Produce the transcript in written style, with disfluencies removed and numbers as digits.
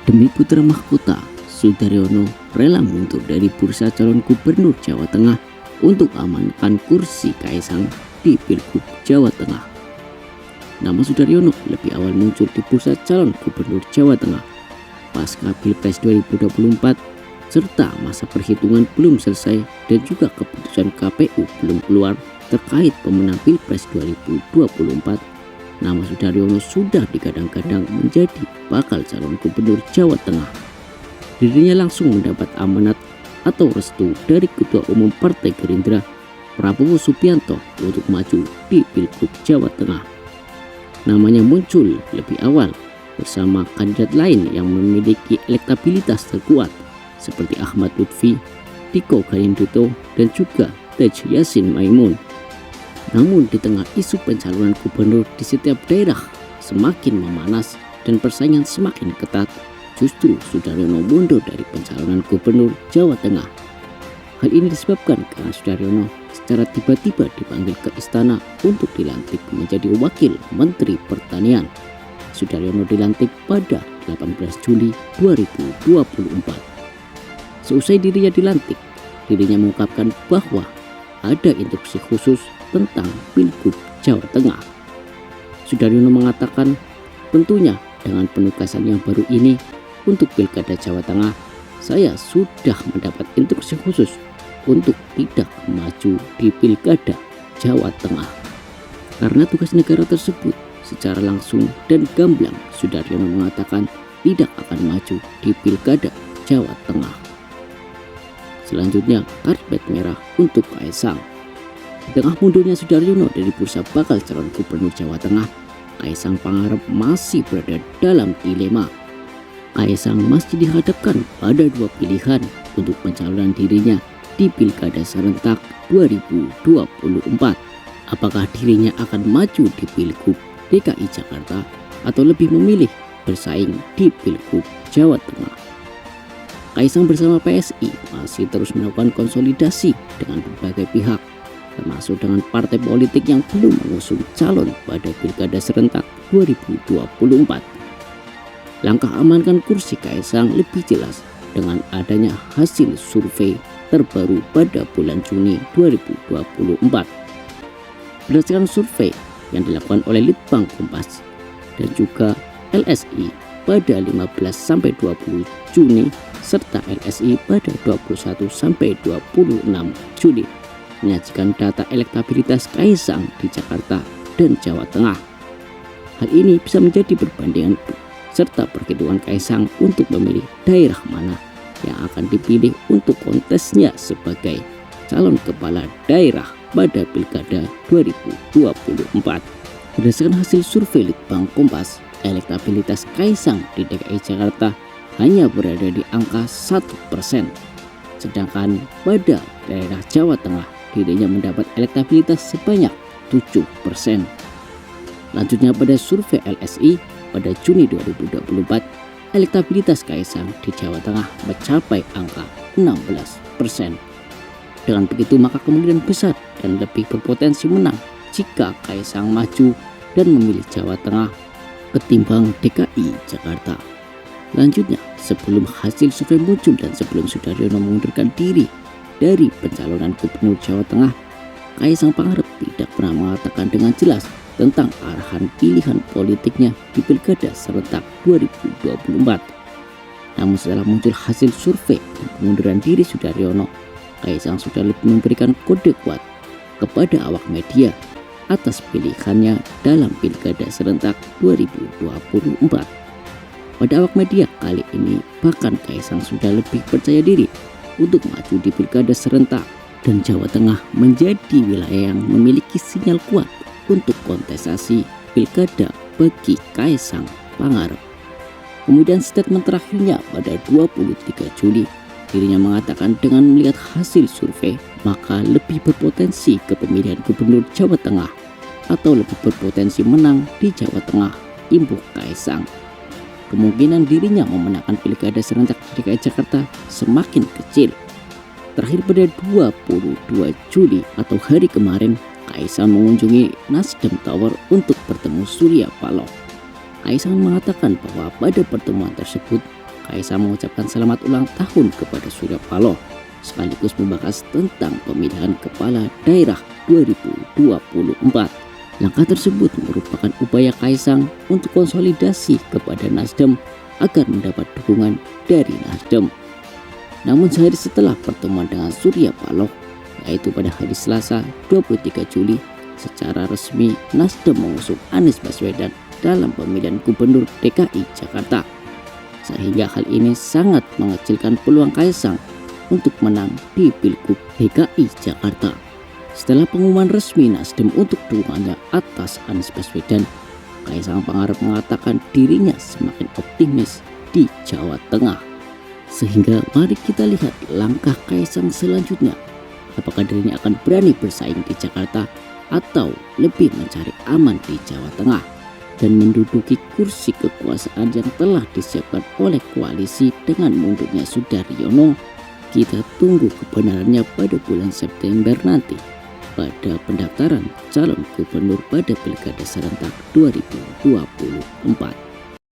Demi putra mahkota, Sudaryono rela mundur dari bursa calon gubernur Jawa Tengah untuk amankan kursi Kaisang di Pilgub Jawa Tengah. Nama Sudaryono lebih awal muncul di bursa calon gubernur Jawa Tengah pasca Pilpres 2024 serta masa perhitungan belum selesai dan juga keputusan KPU belum keluar terkait pemenang Pilpres 2024. Nama Sudaryono sudah digadang-gadang menjadi bakal calon gubernur Jawa Tengah. Dirinya langsung mendapat amanat atau restu dari Ketua Umum Partai Gerindra Prabowo Subianto untuk maju di Pilgub Jawa Tengah. Namanya muncul lebih awal bersama kandidat lain yang memiliki elektabilitas terkuat seperti Ahmad Lutfi, Tiko Garinduto, dan juga Tej Yassin Maimun. Namun di tengah isu pencalonan gubernur di setiap daerah semakin memanas dan persaingan semakin ketat, justru Sudaryono mundur dari pencalonan gubernur Jawa Tengah. Hal ini disebabkan karena Sudaryono secara tiba-tiba dipanggil ke istana untuk dilantik menjadi Wakil Menteri Pertanian. Sudaryono dilantik pada 18 Juli 2024. Seusai dirinya dilantik, dirinya mengungkapkan bahwa ada instruksi khusus tentang Pilgub Jawa Tengah. Sudaryono mengatakan, tentunya dengan penugasan yang baru ini untuk Pilkada Jawa Tengah, saya sudah mendapat instruksi khusus untuk tidak maju di Pilkada Jawa Tengah. Karena tugas negara tersebut secara langsung dan gamblang, Sudaryono mengatakan tidak akan maju di Pilkada Jawa Tengah. Selanjutnya, karpet merah untuk Kaisang. Di tengah mundurnya Sudaryono dari bursa bakal calon gubernur Jawa Tengah, Kaisang Pangarep masih berada dalam dilema. Kaisang masih dihadapkan pada dua pilihan untuk pencalonan dirinya di Pilkada serentak 2024. Apakah dirinya akan maju di Pilgub DKI Jakarta atau lebih memilih bersaing di Pilgub Jawa Tengah? Kaisang bersama PSI masih terus melakukan konsolidasi dengan berbagai pihak, termasuk dengan partai politik yang belum mengusung calon pada Pilkada serentak 2024. Langkah amankan kursi Kaisang lebih jelas dengan adanya hasil survei terbaru pada bulan Juni 2024. Berdasarkan survei yang dilakukan oleh Litbang Kompas dan juga LSI pada 15-20 Juni serta LSI pada 21-26 Juli menyajikan data elektabilitas Kaisang di Jakarta dan Jawa Tengah. Hal ini bisa menjadi perbandingan serta perhitungan Kaisang untuk memilih daerah mana yang akan dipilih untuk kontesnya sebagai calon kepala daerah pada Pilkada 2024. Berdasarkan hasil survei Litbang Kompas, elektabilitas Kaisang di DKI Jakarta hanya berada di angka 1%. Sedangkan pada daerah Jawa Tengah dirinya mendapat elektabilitas sebanyak 7%. Lanjutnya pada survei LSI pada Juni 2024, elektabilitas Kaisang di Jawa Tengah mencapai angka 16%. Dengan begitu maka kemungkinan besar dan lebih berpotensi menang jika Kaisang maju dan memilih Jawa Tengah ketimbang DKI Jakarta. Lanjutnya, sebelum hasil survei muncul dan sebelum Sudaryono mengundurkan diri dari pencalonan gubernur Jawa Tengah, Kaisang Pangarep tidak pernah mengatakan dengan jelas tentang arahan pilihan politiknya di Pilkada serentak 2024. Namun setelah muncul hasil survei dan pengunduran diri Sudaryono, Kaisang sudah lebih memberikan kode kuat kepada awak media atas pilihannya dalam Pilkada serentak 2024. Pada awak media kali ini bahkan Kaisang sudah lebih percaya diri untuk maju di Pilkada serentak, dan Jawa Tengah menjadi wilayah yang memiliki sinyal kuat untuk kontestasi Pilkada bagi Kaisang Pangarep. Kemudian statement terakhirnya pada 23 Juli, dirinya mengatakan dengan melihat hasil survei maka lebih berpotensi ke pemilihan gubernur Jawa Tengah atau lebih berpotensi menang di Jawa Tengah imbuh Kaisang. Kemungkinan dirinya memenangkan Pilkada serentak DKI Jakarta semakin kecil. Terakhir pada 22 Juli atau hari kemarin, Kaisang mengunjungi Nasdem Tower untuk bertemu Surya Paloh. Kaisang mengatakan bahwa pada pertemuan tersebut Kaisang mengucapkan selamat ulang tahun kepada Surya Paloh sekaligus membahas tentang pemilihan kepala daerah 2024. Langkah tersebut merupakan upaya Kaisang untuk konsolidasi kepada Nasdem agar mendapat dukungan dari Nasdem. Namun sehari setelah pertemuan dengan Surya Paloh, yaitu pada hari Selasa 23 Juli, secara resmi Nasdem mengusung Anies Baswedan dalam pemilihan Gubernur DKI Jakarta. Sehingga hal ini sangat mengecilkan peluang Kaisang untuk menang di Pilgub DKI Jakarta. Setelah pengumuman resmi Nasdem untuk dukungannya atas Anies Baswedan, Kaisang Pangarep mengatakan dirinya semakin optimis di Jawa Tengah. Sehingga mari kita lihat langkah Kaisang selanjutnya. Apakah dirinya akan berani bersaing di Jakarta atau lebih mencari aman di Jawa Tengah dan menduduki kursi kekuasaan yang telah disiapkan oleh koalisi dengan mundurnya Sudaryono? Kita tunggu kebenarannya pada bulan September nanti pada pendaftaran calon gubernur pada Pilkada serentak 2024.